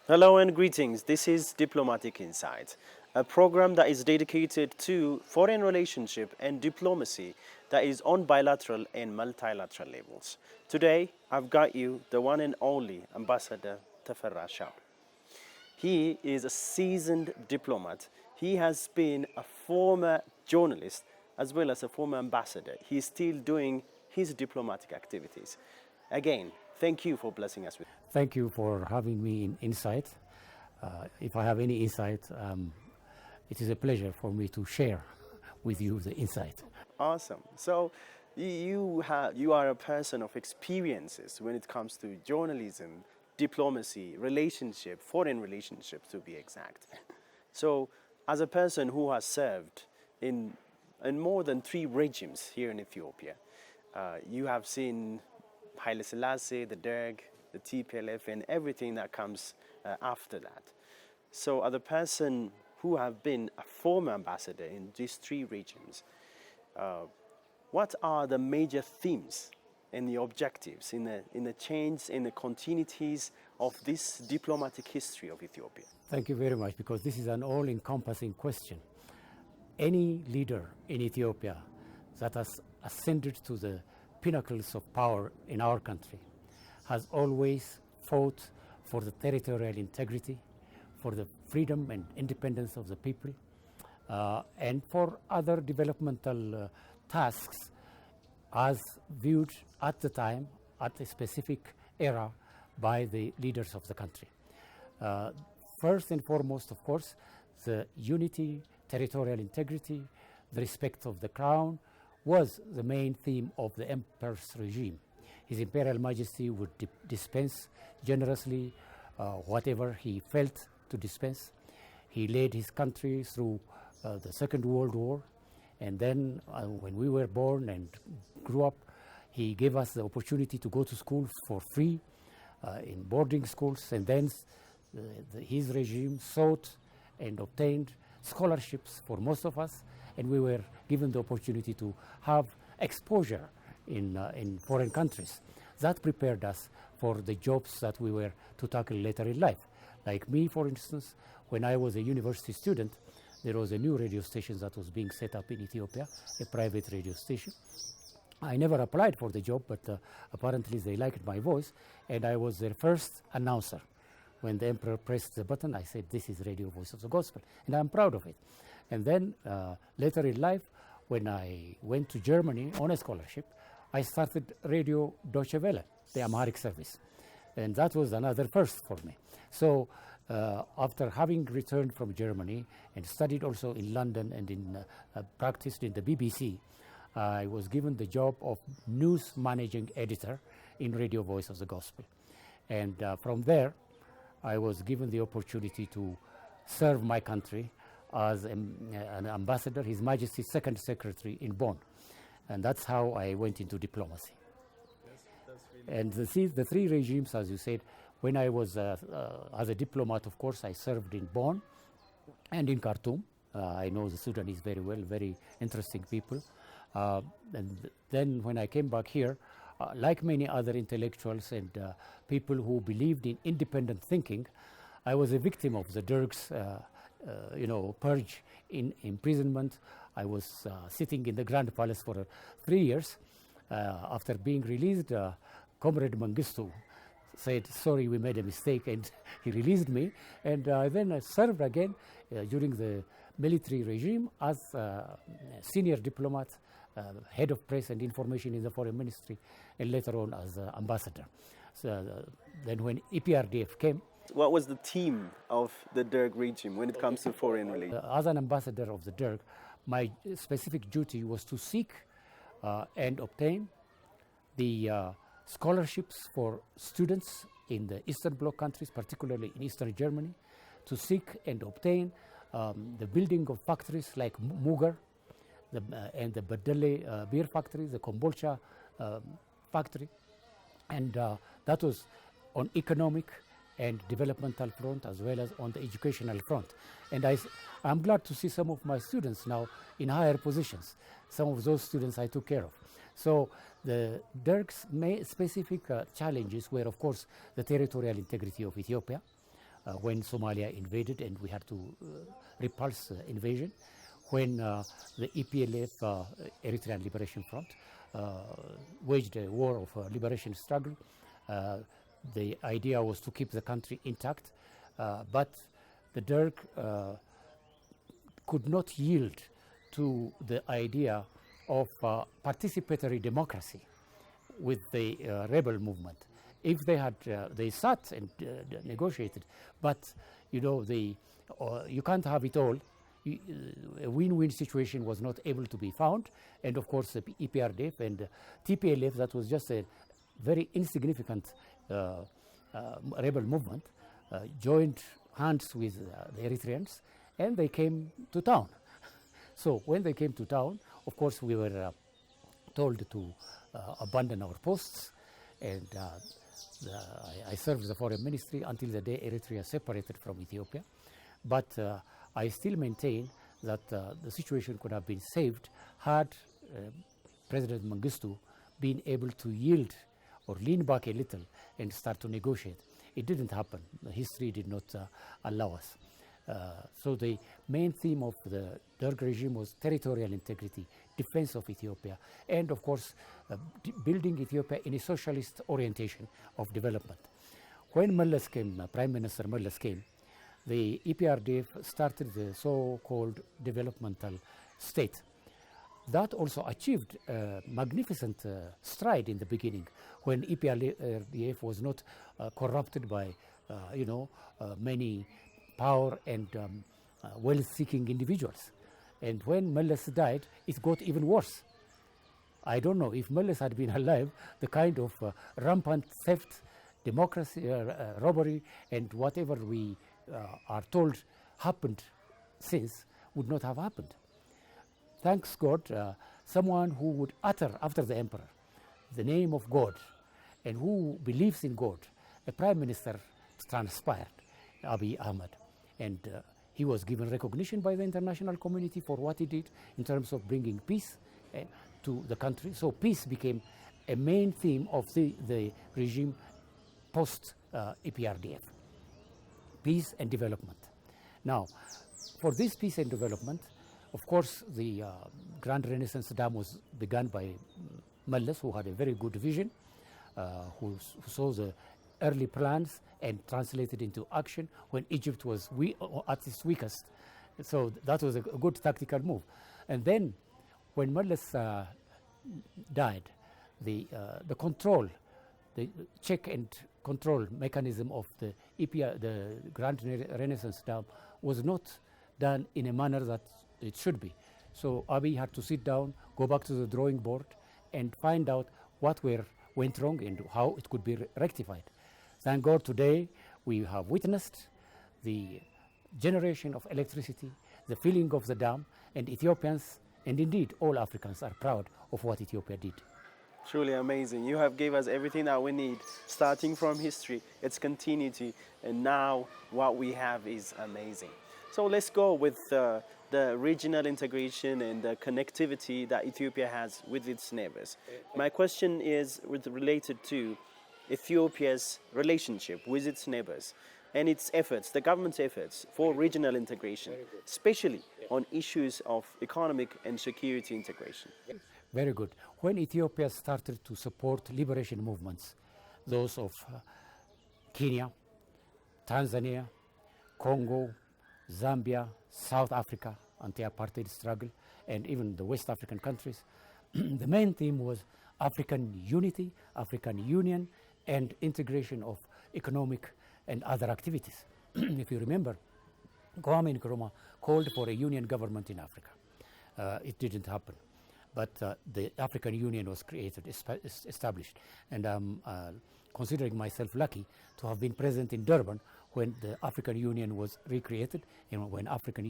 Hello and greetings. This is Diplomatic Insight, a program that is dedicated to foreign relationship and diplomacy that is on bilateral and multilateral levels. Today, I've got you the one and only Ambassador Teferra Shawl. He is a seasoned diplomat. He has been a former journalist as well as a former ambassador. He's still doing his diplomatic activities. Again, thank you for blessing us with. Thank you for having me in Insight. If I have any insight, it is a pleasure for me to share with you the insight. Awesome. So you are a person of experiences when it comes to journalism, diplomacy, relationship, foreign relationships to be exact. So as a person who has served in more than 3 regimes here in Ethiopia, you have seen Haile Selassie, the Derg, the TPLF, and everything that comes after that. So as a person who have been a former ambassador in these 3 regimes, what are the major themes and the objectives in the change, in the continuities of this diplomatic history of Ethiopia? Thank you very much, because this is an all-encompassing question. Any leader in Ethiopia that has ascended to the pinnacles of power in our country has always fought for the territorial integrity, for the freedom and independence of the people, and for other developmental tasks as viewed at the time, at a specific era, by the leaders of the country. First and foremost, of course, the unity, territorial integrity, the respect of the crown was the main theme of the emperor's regime. His Imperial Majesty would dispense generously whatever he felt to dispense. He led his country through the Second World War, and then when we were born and grew up, he gave us the opportunity to go to school for free in boarding schools, and then his regime sought and obtained scholarships for most of us, and we were given the opportunity to have exposure in foreign countries. That prepared us for the jobs that we were to tackle later in life. Like me, for instance, when I was a university student, there was a new radio station that was being set up in Ethiopia, a private radio station. I never applied for the job, but apparently they liked my voice, and I was their first announcer. When the emperor pressed the button, I said, "This is Radio Voice of the Gospel," and I'm proud of it. And then later in life, when I went to Germany on a scholarship, I started Radio Deutsche Welle, the Amharic service. And that was another first for me. So after having returned from Germany and studied also in London and practiced in the BBC, I was given the job of news managing editor in Radio Voice of the Gospel. And from there, I was given the opportunity to serve my country as an ambassador, His Majesty's second secretary in Bonn. And that's how I went into diplomacy. And the 3 regimes, as you said, when I was as a diplomat, of course, I served in Bonn and in Khartoum. I know the Sudanese very well, very interesting people. And then when I came back here, like many other intellectuals and people who believed in independent thinking, I was a victim of the Derg's purge in imprisonment. I was sitting in the Grand Palace for 3 years. After being released, Comrade Mengistu said, "Sorry, we made a mistake," and he released me. And then I served again during the military regime as senior diplomat, head of press and information in the foreign ministry, and later on as ambassador. So then when EPRDF came. What was the theme of the Derg regime when it comes to foreign relations? As an ambassador of the Derg, my specific duty was to seek and obtain the scholarships for students in the Eastern Bloc countries, particularly in Eastern Germany, to seek and obtain the building of factories like Mugar and the Badele beer factory, the Kombolcha factory. And that was on economic and developmental front as well as on the educational front. And I'm glad to see some of my students now in higher positions. Some of those students I took care of. So the Derg's specific challenges were, of course, the territorial integrity of Ethiopia, when Somalia invaded and we had to repulse the invasion, when the EPLF, Eritrean Liberation Front, waged a war of liberation struggle. The idea was to keep the country intact, but the Derg could not yield to the idea of participatory democracy with the rebel movement. If they had, they sat and negotiated, but you know, you can't have it all. A win-win situation was not able to be found, and of course the EPRDF and TPLF, that was just a very insignificant rebel movement, joined hands with the Eritreans, and they came to town. So when they came to town, of course we were told to abandon our posts, and I served the foreign ministry until the day Eritrea separated from Ethiopia. But I still maintain that the situation could have been saved had President Mengistu been able to yield or lean back a little and start to negotiate. It didn't happen. The history did not allow us. So the main theme of the Derg regime was territorial integrity, defense of Ethiopia, and of course building Ethiopia in a socialist orientation of development. When Meles came, Prime Minister Meles came, the EPRDF started the so-called developmental state. That also achieved a magnificent stride in the beginning, when EPRDF was not corrupted by, many power and wealth-seeking individuals. And when Meles died, it got even worse. I don't know if Meles had been alive, the kind of rampant theft, democracy, robbery, and whatever we are told happened since would not have happened. Thanks God, someone who would utter after the emperor the name of God and who believes in God, a prime minister transpired, Abiy Ahmed, and he was given recognition by the international community for what he did in terms of bringing peace to the country. So peace became a main theme of the regime post-EPRDF. Peace and development. Now, for this peace and development, of course, the Grand Renaissance Dam was begun by Meles, who had a very good vision, who saw the early plans and translated into action when Egypt was at its weakest. So that was a good tactical move. And then, when Meles died, the control, the check and control mechanism of the Grand Renaissance Dam was not done in a manner that it should be. So Abiy had to sit down, go back to the drawing board, and find out what went wrong and how it could be rectified. Thank God today we have witnessed the generation of electricity, the filling of the dam, and Ethiopians, and indeed all Africans, are proud of what Ethiopia did. Truly amazing. You have gave us everything that we need, starting from history, its continuity, and now what we have is amazing. So let's go with the regional integration and the connectivity that Ethiopia has with its neighbors. My question is related to Ethiopia's relationship with its neighbors and its efforts, the government's efforts for regional integration, especially on issues of economic and security integration. Very good. When Ethiopia started to support liberation movements, those of Kenya, Tanzania, Congo, Zambia, South Africa, anti-apartheid struggle, and even the West African countries, the main theme was African unity, African union, and integration of economic and other activities. If you remember, Kwame Nkrumah called for a union government in Africa. It didn't happen. But the African Union was created, established. And I'm considering myself lucky to have been present in Durban when the African Union was recreated and when African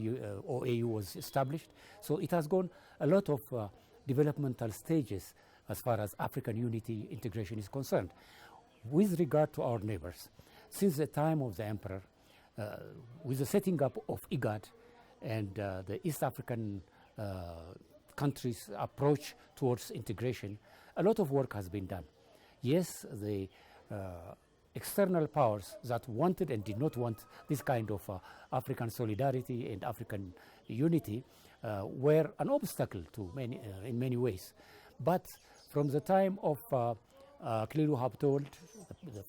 OAU was established. So it has gone a lot of developmental stages as far as African unity integration is concerned. With regard to our neighbors, since the time of the emperor, with the setting up of IGAD and the East African countries' approach towards integration, a lot of work has been done. Yes, the external powers that wanted and did not want this kind of African solidarity and African unity were an obstacle to many, in many ways. But from the time of Klilu Habtold, the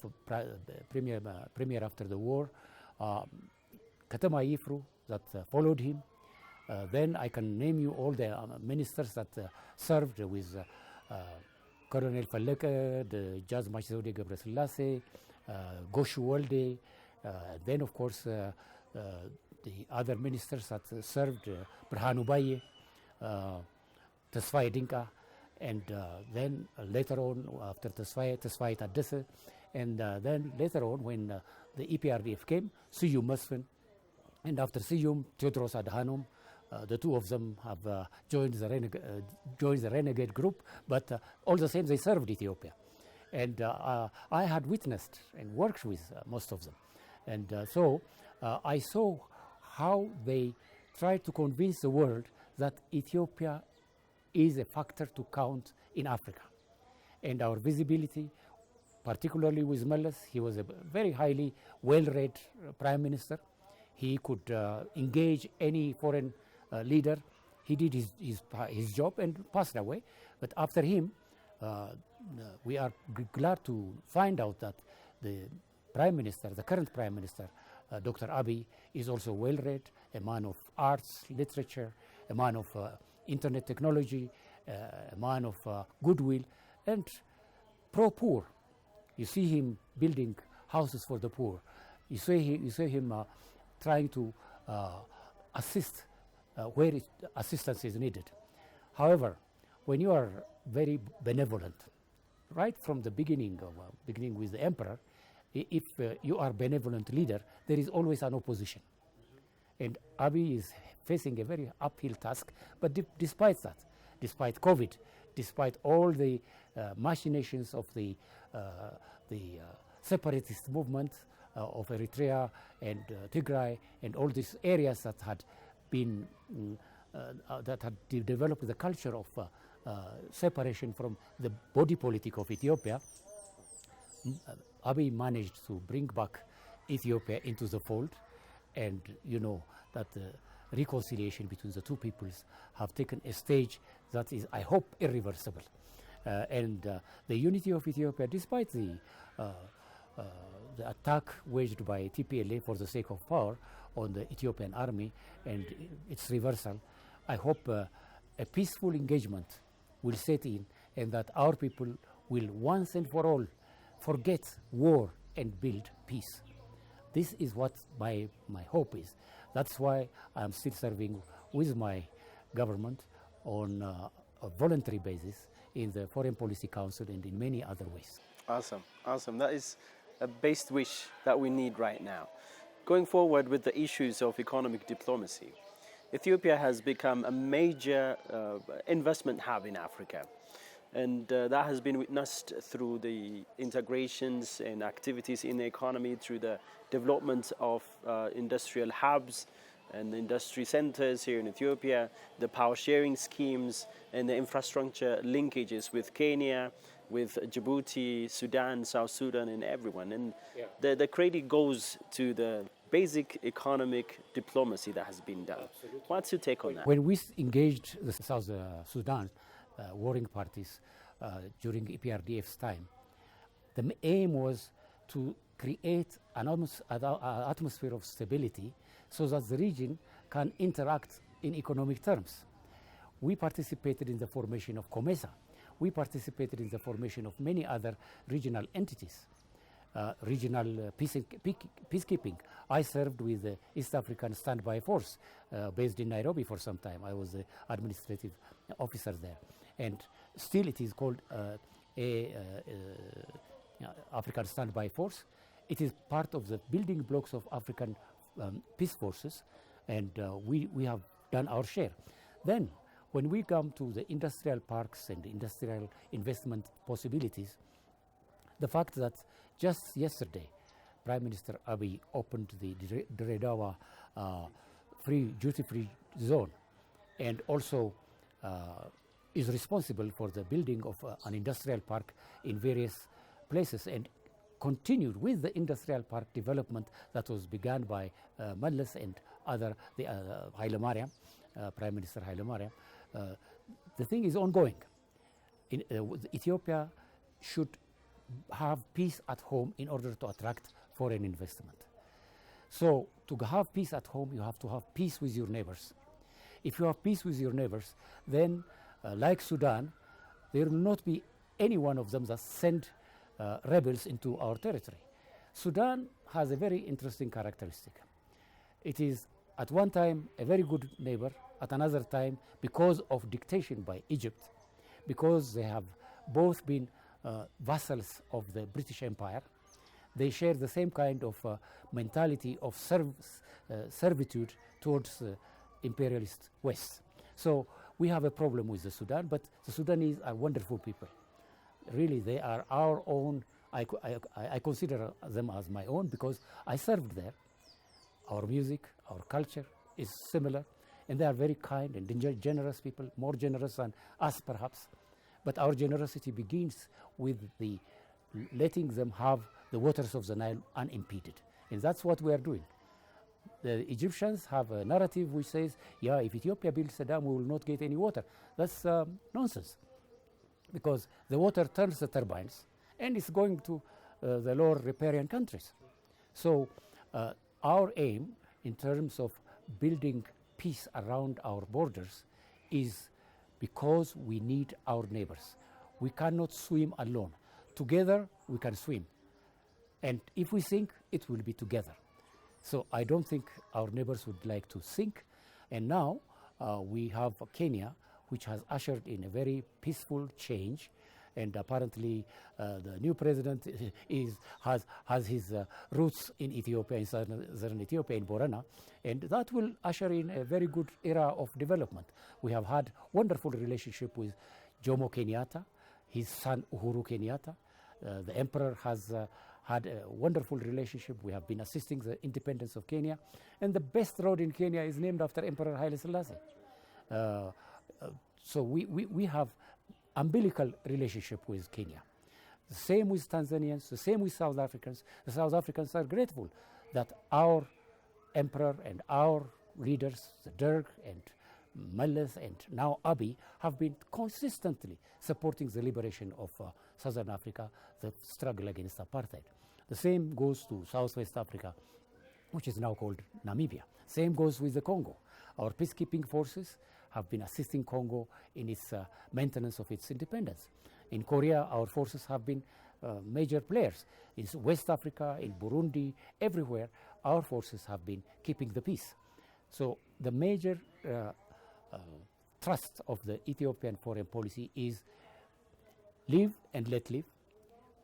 premier after the war, Katama Yifru that followed him, then I can name you all the ministers that served with Colonel Faleke, the Jazz Machizode Gebreselassie, Goshu Wolde, then of course the other ministers that served, Brhanu Baye, Tesfaye Dinka, and then later on after Tesfaye Taddese, and then later on when the EPRDF came, Siyum Masfen, and after Siyum, Theodros Adhanom. The two of them have joined the renegade group, but all the same they served Ethiopia. And I had witnessed and worked with most of them. And so I saw how they tried to convince the world that Ethiopia is a factor to count in Africa. And our visibility, particularly with Meles, he was a very highly well-read prime minister. He could engage any foreign leader. He did his job and passed away. But after him, we are glad to find out that the prime minister, the current prime minister, Dr. Abiy, is also well-read, a man of arts, literature, a man of internet technology, a man of goodwill, and pro-poor. You see him building houses for the poor. You see him trying to assist where assistance is needed. However, when you are very benevolent, right from the beginning with the emperor, if you are benevolent leader, there is always an opposition. And Abiy is facing a very uphill task, but despite that, despite COVID, despite all the machinations of the separatist movement of Eritrea and Tigray and all these areas that had been developed the culture of separation from the body politic of Ethiopia, Abiy managed to bring back Ethiopia into the fold, and you know that reconciliation between the two peoples have taken a stage that is, I hope, irreversible. And the unity of Ethiopia, despite the attack waged by TPLA for the sake of power on the Ethiopian army and its reversal, I hope a peaceful engagement will set in, and that our people will once and for all forget war and build peace. This is what my hope is. That's why I'm still serving with my government on a voluntary basis in the Foreign Policy Council and in many other ways. Awesome, awesome. That is a best wish that we need right now. Going forward with the issues of economic diplomacy, Ethiopia has become a major investment hub in Africa. And that has been witnessed through the integrations and activities in the economy, through the development of industrial hubs and industry centers here in Ethiopia, the power sharing schemes, and the infrastructure linkages with Kenya, with Djibouti, Sudan, South Sudan, and everyone. And the credit goes to the basic economic diplomacy that has been done. Absolutely. What's your take on that? When we engaged the South Sudan warring parties during EPRDF's time, the aim was to create an atmosphere of stability so that the region can interact in economic terms. We participated in the formation of COMESA. We participated in the formation of many other regional entities, regional peacekeeping. I served with the East African Standby Force based in Nairobi for some time. I was the administrative officer there. And still it is called African Standby Force. It is part of the building blocks of African peace forces, and we have done our share. Then, when we come to the industrial parks and industrial investment possibilities, the fact that just yesterday, Prime Minister Abiy opened the Diredawa duty-free zone, and also is responsible for the building of an industrial park in various places, and continued with the industrial park development that was begun by Mallas and Haile Mariam, Prime Minister Haile Mariam. The thing is ongoing. Ethiopia should have peace at home in order to attract foreign investment. So to have peace at home, you have to have peace with your neighbors. If you have peace with your neighbors, then like Sudan, there will not be any one of them that send rebels into our territory. Sudan has a very interesting characteristic. It is at one time a very good neighbor, at another time, because of dictation by Egypt, because they have both been vassals of the British Empire, they share the same kind of mentality of servitude towards the imperialist West. So we have a problem with the Sudan, but the Sudanese are wonderful people. Really, they are our own. I consider them as my own because I served there. Our music, our culture is similar, and they are very kind and generous people, more generous than us perhaps. But our generosity begins with the letting them have the waters of the Nile unimpeded. And that's what we are doing. The Egyptians have a narrative which says, yeah, if Ethiopia builds a dam, we will not get any water. That's nonsense. Because the water turns the turbines and it's going to the lower riparian countries. So our aim in terms of building peace around our borders is because we need our neighbors. We cannot swim alone. Together we can swim. And if we sink, it will be together. So I don't think our neighbors would like to sink. And now we have Kenya, which has ushered in a very peaceful change. And apparently the new president has his roots in Ethiopia, in southern Ethiopia, in Borana. And that will usher in a very good era of development. We have had wonderful relationship with Jomo Kenyatta, his son Uhuru Kenyatta. The emperor has had a wonderful relationship. We have been assisting the independence of Kenya. And the best road in Kenya is named after Emperor Haile Selassie. So we have umbilical relationship with Kenya. The same with Tanzanians, the same with South Africans. The South Africans are grateful that our emperor and our leaders, the Derg and Mallas and now Abiy, have been consistently supporting the liberation of Southern Africa, the struggle against apartheid. The same goes to Southwest Africa, which is now called Namibia. Same goes with the Congo. Our peacekeeping forces have been assisting Congo in its maintenance of its independence. In Korea, our forces have been major players. In West Africa, in Burundi, everywhere, our forces have been keeping the peace. So the major thrust of the Ethiopian foreign policy is live and let live,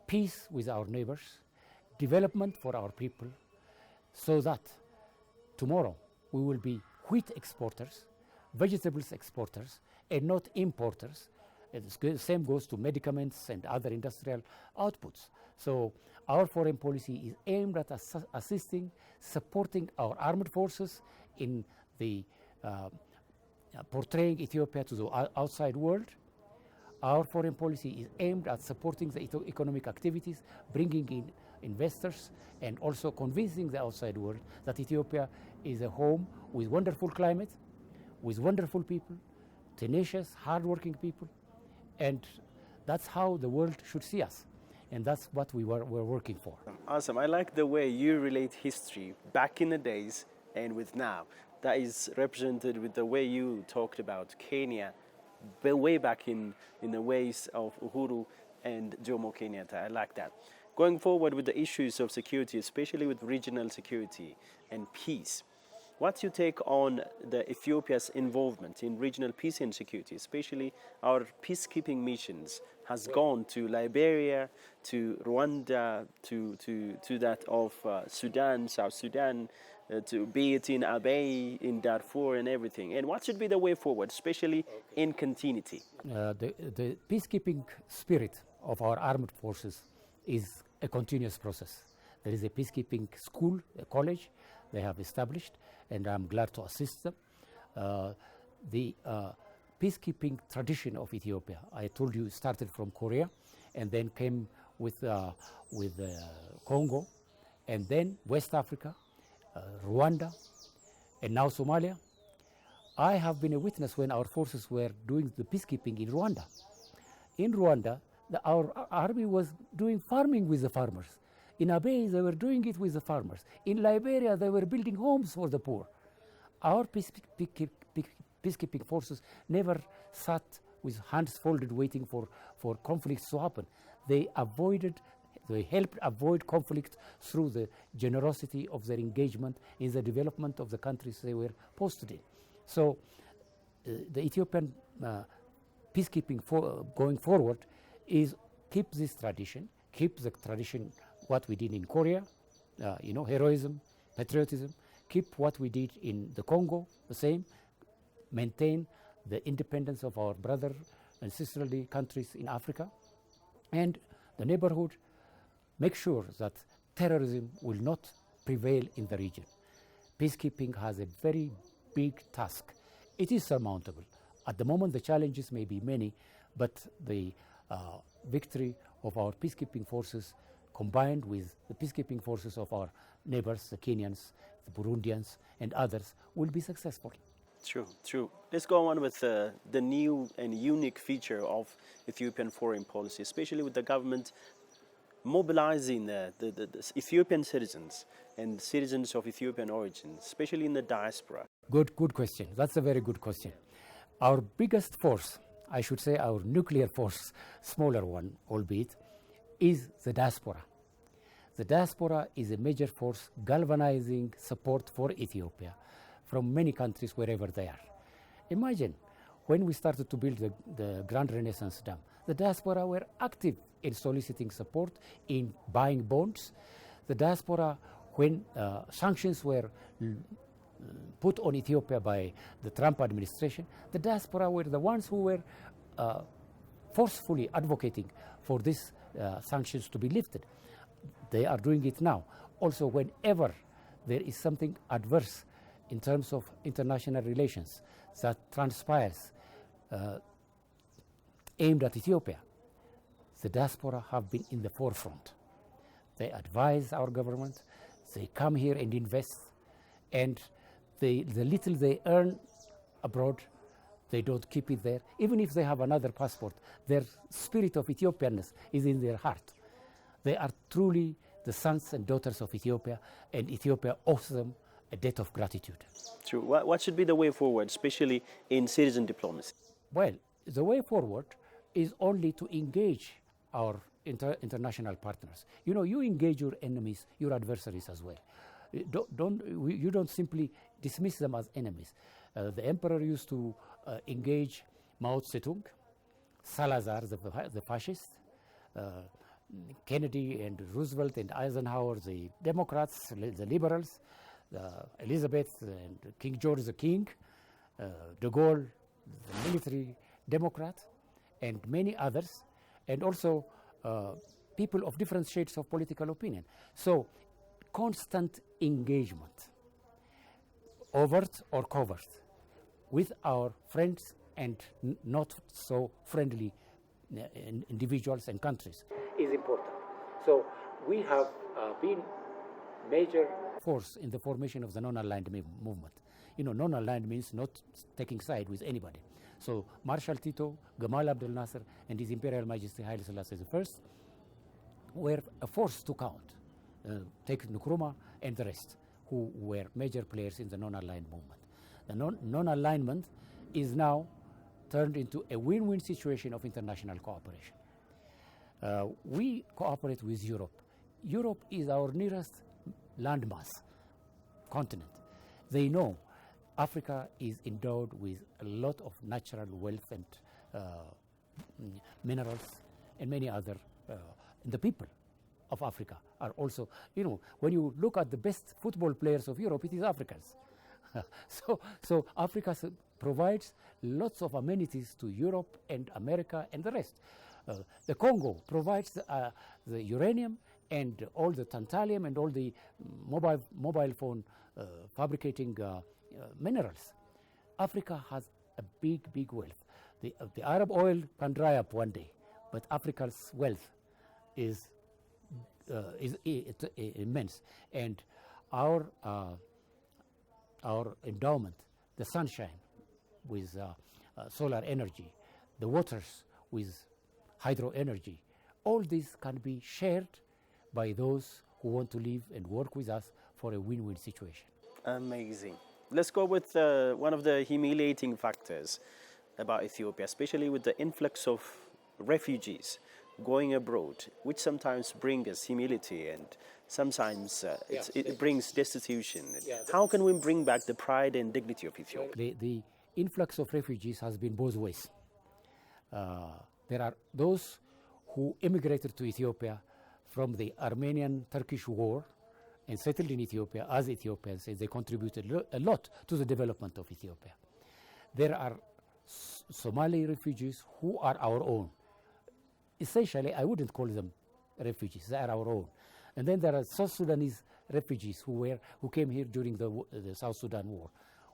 peace with our neighbors, development for our people, so that tomorrow we will be wheat exporters, vegetables exporters, and not importers. The same goes to medicaments and other industrial outputs. So our foreign policy is aimed at assisting, supporting our armed forces in the portraying Ethiopia to the outside world. Our foreign policy is aimed at supporting the economic activities, bringing in investors, and also convincing the outside world that Ethiopia is a home with wonderful climate, with wonderful people, tenacious, hardworking people, and that's how the world should see us. And that's what we're working for. Awesome. I like the way you relate history back in the days and with now. That is represented with the way you talked about Kenya, way back in the ways of Uhuru and Jomo Kenyatta. I like that. Going forward with the issues of security, especially with regional security and peace, what's your take on the Ethiopia's involvement in regional peace and security, especially our peacekeeping missions has gone to Liberia, to Rwanda, to that of Sudan, South Sudan, to be it in Abyei, in Darfur and everything. And what should be the way forward, especially in continuity? The peacekeeping spirit of our armed forces is a continuous process. There is a peacekeeping school, a college they have established, and I'm glad to assist them. The peacekeeping tradition of Ethiopia, I told you, started from Korea and then came with Congo, and then West Africa, Rwanda, and now Somalia. I have been a witness when our forces were doing the peacekeeping in Rwanda. In Rwanda, our army was doing farming with the farmers. In Abyei, they were doing it with the farmers. In Liberia, they were building homes for the poor. Our peacekeeping forces never sat with hands folded waiting for conflicts to happen. They helped avoid conflict through the generosity of their engagement in the development of the countries they were posted in. So the Ethiopian peacekeeping going forward is keep this tradition, keep the tradition what we did in Korea, heroism, patriotism, keep what we did in the Congo, the same, maintain the independence of our brother and sisterly countries in Africa, and the neighborhood, make sure that terrorism will not prevail in the region. Peacekeeping has a very big task. It is surmountable. At the moment, the challenges may be many, but the victory of our peacekeeping forces combined with the peacekeeping forces of our neighbors, the Kenyans, the Burundians, and others, will be successful. True, true. Let's go on with the new and unique feature of Ethiopian foreign policy, especially with the government mobilizing the Ethiopian citizens and citizens of Ethiopian origin, especially in the diaspora. Good question. That's a very good question. Our biggest force, I should say our nuclear force, smaller one albeit, is the diaspora. The diaspora is a major force galvanizing support for Ethiopia from many countries wherever they are. Imagine when we started to build the Grand Renaissance Dam, the diaspora were active in soliciting support, in buying bonds. The diaspora, when sanctions were put on Ethiopia by the Trump administration, the diaspora were the ones who were forcefully advocating for these sanctions to be lifted. They are doing it now. Also, whenever there is something adverse in terms of international relations that transpires aimed at Ethiopia, the diaspora have been in the forefront. They advise our government, they come here and invest, and the little they earn abroad, they don't keep it there. Even if they have another passport, their spirit of Ethiopianness is in their heart. They are truly the sons and daughters of Ethiopia, and Ethiopia owes them a debt of gratitude. True. What should be the way forward, especially in citizen diplomacy? Well, the way forward is only to engage our international partners. You engage your enemies, your adversaries as well. You don't simply dismiss them as enemies. The emperor used to engage Mao Zedong, Salazar, the fascist, Kennedy and Roosevelt and Eisenhower, the Democrats, the liberals, Elizabeth and King George the King, de Gaulle, the military Democrat, and many others, and also people of different shades of political opinion. So, constant engagement, overt or covert, with our friends and not so friendly individuals and countries is important. So, we have been major force in the formation of the non-aligned movement. Non-aligned means not taking side with anybody. So Marshal Tito, Gamal Abdel Nasser, and His Imperial Majesty Haile Selassie I were a force to count. Take Nkrumah and the rest, who were major players in the non-aligned movement. The non-alignment is now turned into a win-win situation of international cooperation. We cooperate with Europe. Europe is our nearest landmass continent. They know Africa is endowed with a lot of natural wealth and minerals and many other. The people of Africa are also, when you look at the best football players of Europe, it is Africans. So Africa provides lots of amenities to Europe and America and the rest. The Congo provides the uranium and all the tantalum and all the mobile phone fabricating minerals. Africa has a big wealth. The Arab oil can dry up one day, but Africa's wealth is is immense. And our endowment, the sunshine with solar energy, the waters with hydro energy, all this can be shared by those who want to live and work with us for a win-win situation. Amazing. Let's go with one of the humiliating factors about Ethiopia, especially with the influx of refugees going abroad, which sometimes brings us humility and sometimes it brings destitution. How can we bring back the pride and dignity of Ethiopia? The influx of refugees has been both ways. There are those who immigrated to Ethiopia from the Armenian-Turkish war and settled in Ethiopia as Ethiopians, and they contributed a lot to the development of Ethiopia. There are Somali refugees who are our own. Essentially, I wouldn't call them refugees, they are our own. And then there are South Sudanese refugees who came here during the South Sudan war.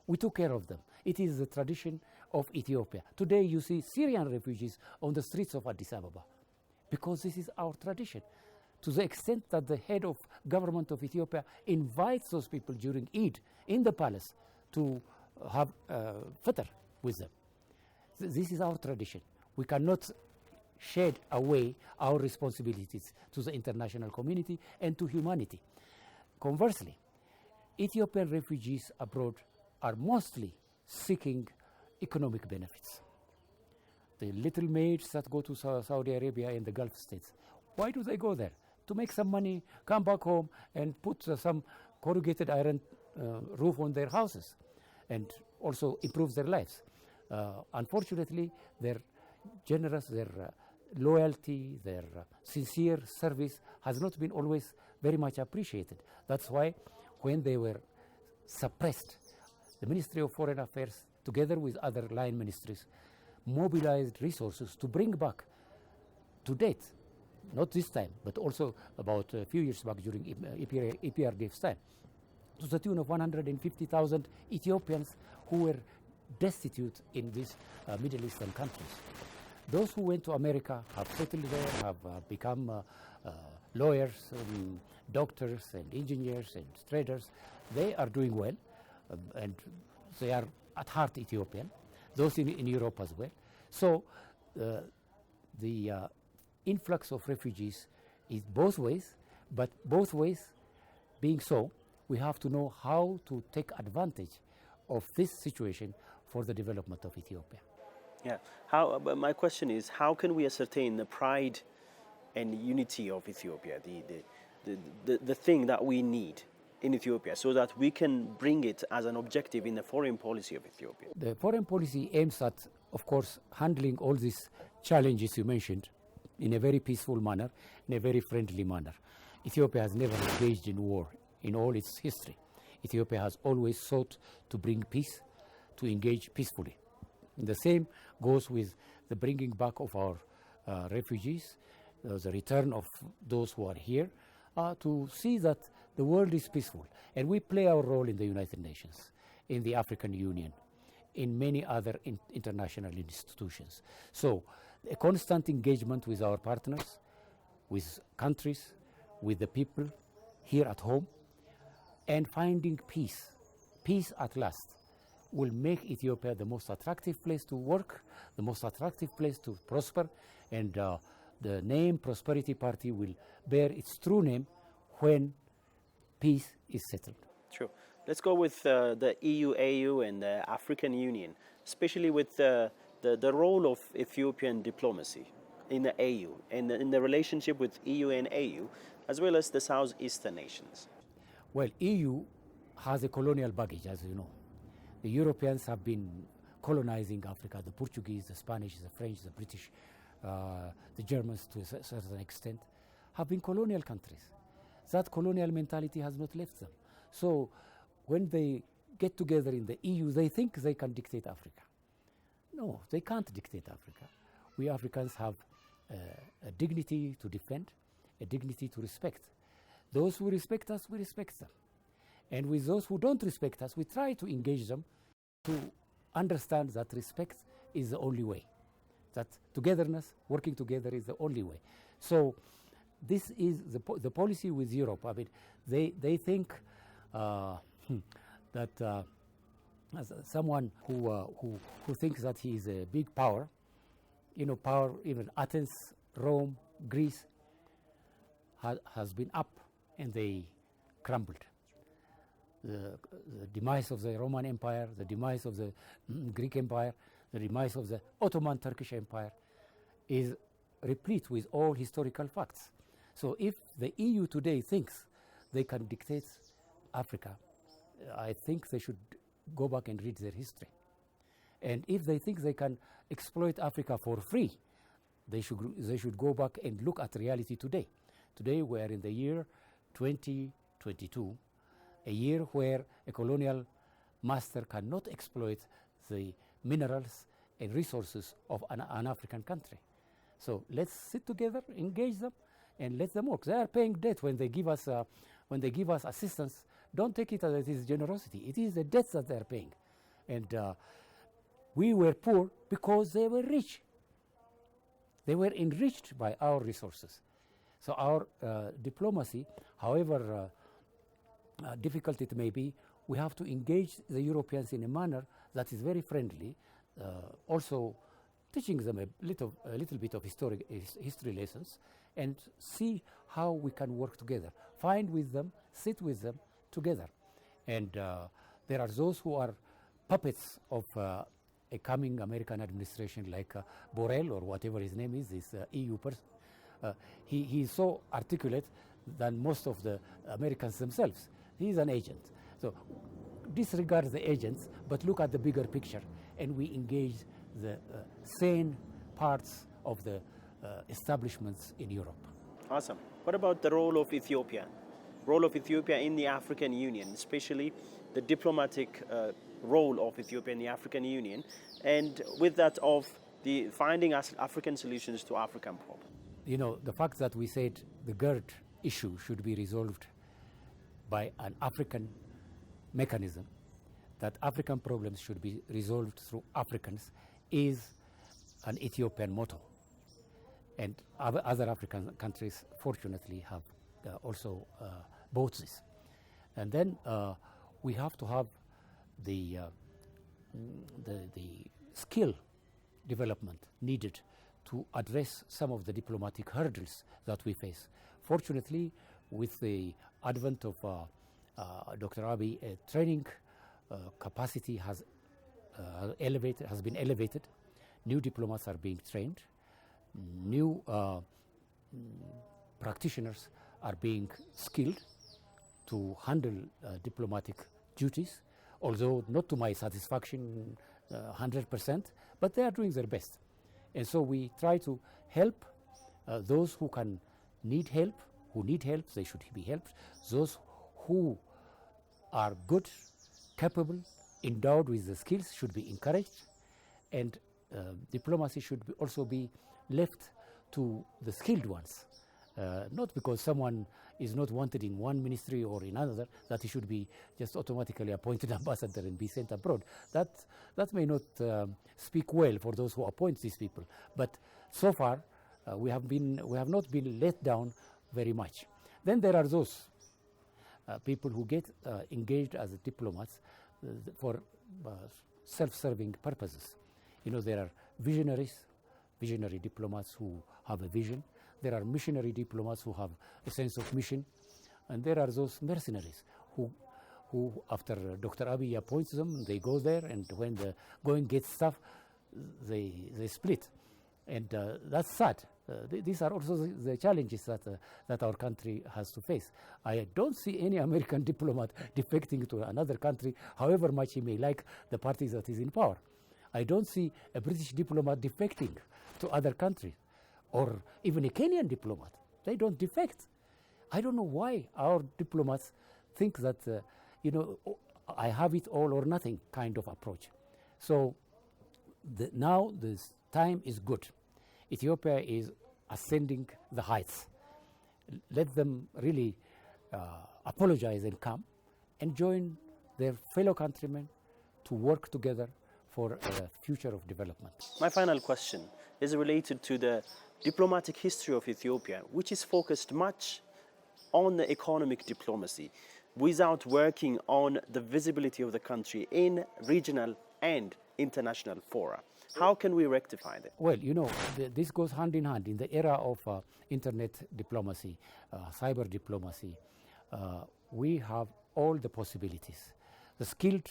We took care of them. It is the tradition of Ethiopia. Today you see Syrian refugees on the streets of Addis Ababa because this is our tradition. To the extent that the head of government of Ethiopia invites those people during Eid in the palace to have fitr with them. This is our tradition. We cannot shed away our responsibilities to the international community and to humanity. Conversely, Ethiopian refugees abroad are mostly seeking economic benefits. The little maids that go to Saudi Arabia and the Gulf states, why do they go there? To make some money, come back home and put some corrugated iron roof on their houses and also improve their lives. Unfortunately, their generous, their loyalty, their sincere service has not been always very much appreciated. That's why when they were suppressed, the Ministry of Foreign Affairs, together with other line ministries, mobilized resources to bring back, to date, not this time, but also about a few years back during EPRDF's time, to the tune of 150,000 Ethiopians who were destitute in these Middle Eastern countries. Those who went to America have settled there, have become lawyers, and doctors, and engineers, and traders. They are doing well, and they are at heart Ethiopian. Those in Europe as well. So the influx of refugees is both ways, but both ways being so, we have to know how to take advantage of this situation for the development of Ethiopia. Yeah. But my question is, how can we ascertain the pride and unity of Ethiopia, the thing that we need in Ethiopia, so that we can bring it as an objective in the foreign policy of Ethiopia? The foreign policy aims at, of course, handling all these challenges you mentioned in a very peaceful manner, in a very friendly manner. Ethiopia has never engaged in war in all its history. Ethiopia has always sought to bring peace, to engage peacefully. And the same goes with the bringing back of our refugees, the return of those who are here, to see that the world is peaceful. And we play our role in the United Nations, in the African Union, in many other international institutions. So a constant engagement with our partners, with countries, with the people here at home, and finding peace at last, will make Ethiopia the most attractive place to work, the most attractive place to prosper, and the name Prosperity Party will bear its true name when peace is settled. True. Let's go with the EU, AU, and the African Union, especially with the role of Ethiopian diplomacy in the AU and in the relationship with EU and AU, as well as the Southeastern nations. Well, EU has a colonial baggage, as you know. The Europeans have been colonizing Africa, the Portuguese, the Spanish, the French, the British, the Germans to a certain extent, have been colonial countries. That colonial mentality has not left them. So when they get together in the EU, they think they can dictate Africa. No, they can't dictate Africa. We Africans have a dignity to defend, a dignity to respect. Those who respect us, we respect them. And with those who don't respect us, we try to engage them to understand that respect is the only way, that togetherness, working together is the only way. So this is the policy with Europe. I mean, they think that as someone who thinks that he is a big power, power, even Athens, Rome, Greece has been up and they crumbled. The demise of the Roman Empire, the demise of the Greek Empire, the demise of the Ottoman Turkish Empire is replete with all historical facts. So if the EU today thinks they can dictate Africa, I think they should go back and read their history. And if they think they can exploit Africa for free, they should go back and look at reality today. Today we are in the year 2022, a year where a colonial master cannot exploit the minerals and resources of an African country. So let's sit together, engage them, and let them work. They are paying debt when they give us assistance. Don't take it as it is generosity. It is the debt that they are paying. And we were poor because they were rich. They were enriched by our resources. So our diplomacy, however difficult it may be, we have to engage the Europeans in a manner that is very friendly, also teaching them a little bit of history lessons, and see how we can work together. Find with them, sit with them together. And there are those who are puppets of a coming American administration, like Borrell or whatever his name is, this EU person. He is so articulate than most of the Americans themselves. He is an agent. So disregard the agents, but look at the bigger picture, and we engage the sane parts of the establishments in Europe. Awesome. What about the role of Ethiopia? Role of Ethiopia in the African Union, especially the diplomatic role of Ethiopia in the African Union, and with that of the finding African solutions to African problems. The fact that we said the GERD issue should be resolved by an African mechanism, that African problems should be resolved through Africans, is an Ethiopian motto. And other African countries, fortunately, have also bought this. And then we have to have the skill development needed to address some of the diplomatic hurdles that we face. Fortunately, with the advent of Dr. Abiy, training capacity has been elevated. New diplomats are being trained. New practitioners are being skilled to handle diplomatic duties, although not to my satisfaction 100%, but they are doing their best. And so we try to help those who need help, they should be helped. Those who are good, capable, endowed with the skills should be encouraged, and diplomacy should also be left to the skilled ones. Not because someone is not wanted in one ministry or in another, that he should be just automatically appointed ambassador and be sent abroad. That may not speak well for those who appoint these people. But so far, we have not been let down very much. Then there are those people who get engaged as diplomats for self-serving purposes. There are visionary diplomats who have a vision. There are missionary diplomats who have a sense of mission. And there are those mercenaries who after Dr. Abiy appoints them, they go there, and when the going gets tough, they split. And that's sad. These are also the challenges that our country has to face. I don't see any American diplomat defecting to another country, however much he may like the party that is in power. I don't see a British diplomat defecting to other countries, or even a Kenyan diplomat. They don't defect. I don't know why our diplomats think that, I have it all or nothing kind of approach. So now this time is good. Ethiopia is ascending the heights. Let them really apologize and come and join their fellow countrymen to work together for a future of development. My final question is related to the diplomatic history of Ethiopia, which is focused much on the economic diplomacy without working on the visibility of the country in regional and international fora. How can we rectify that? Well, you know, this goes hand in hand. In the era of internet diplomacy, cyber diplomacy, we have all the possibilities. The skilled,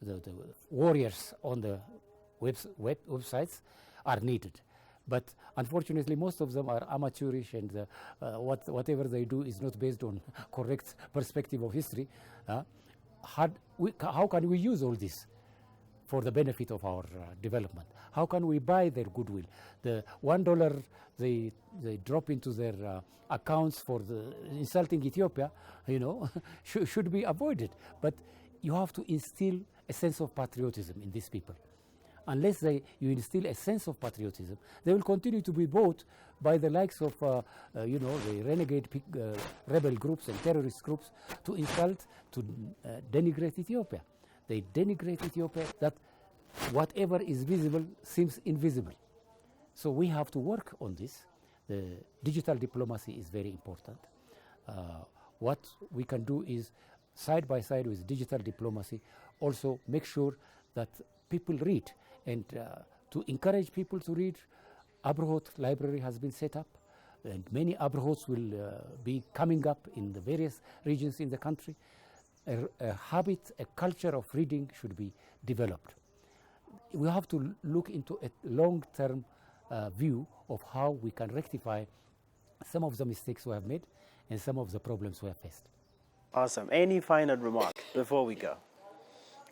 the warriors on the websites are needed. But unfortunately, most of them are amateurish, and whatever they do is not based on correct perspective of history. How can we use all this for the benefit of our development? How can we buy their goodwill? The $1 they drop into their accounts for the insulting Ethiopia, you know, should be avoided. But you have to instill a sense of patriotism in these people. Unless you instill a sense of patriotism, they will continue to be bought by the likes of, you know, the renegade rebel groups and terrorist groups to insult, to denigrate Ethiopia. They denigrate Ethiopia, that whatever is visible seems invisible. So we have to work on this. The digital diplomacy is very important. What we can do is, side by side with digital diplomacy, also make sure that people read. And to encourage people to read, Abrahot Library has been set up, and many Abrahots will be coming up in the various regions in the country. A habit, a culture of reading should be developed. We have to look into a long-term view of how we can rectify some of the mistakes we have made and some of the problems we have faced. Awesome. Any final remark before we go?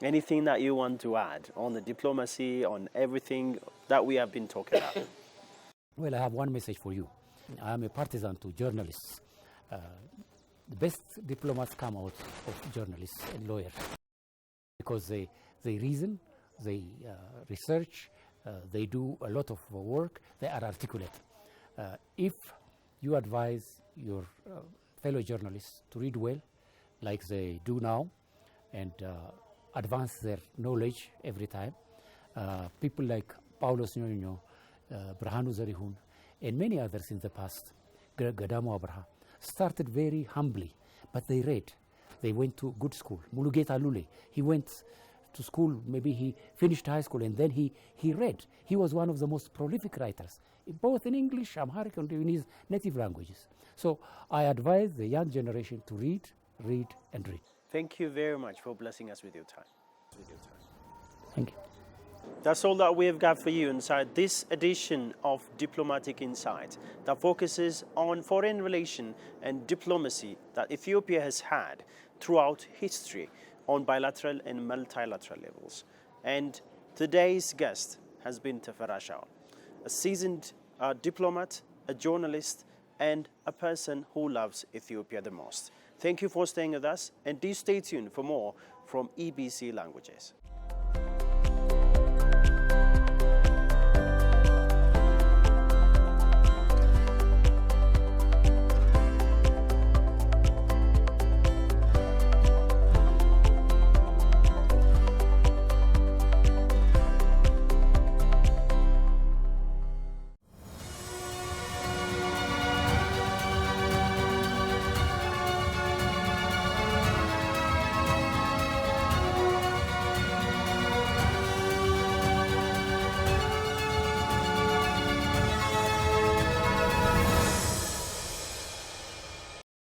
Anything that you want to add on the diplomacy, on everything that we have been talking about? Well, I have one message for you. I am a partisan to journalists. The best diplomats come out of journalists and lawyers because they reason, they research, they do a lot of work, they are articulate. If you advise your fellow journalists to read well, like they do now, and advance their knowledge every time, people like Paulos Nyonyo, Brahanu Zarihun, and many others in the past, Gadamo Abraha, started very humbly, but they read. They went to good school. Mulugeta Lule, he went to school, maybe he finished high school, and then he read. He was one of the most prolific writers, both in English, Amharic, and in his native languages. So I advise the young generation to read, read, and read. Thank you very much for blessing us with your time. Thank you. That's all that we have got for you inside this edition of Diplomatic Insight that focuses on foreign relation and diplomacy that Ethiopia has had throughout history on bilateral and multilateral levels. And today's guest has been Teferra Shawl, a seasoned diplomat, a journalist, and a person who loves Ethiopia the most. Thank you for staying with us, and do stay tuned for more from EBC Languages.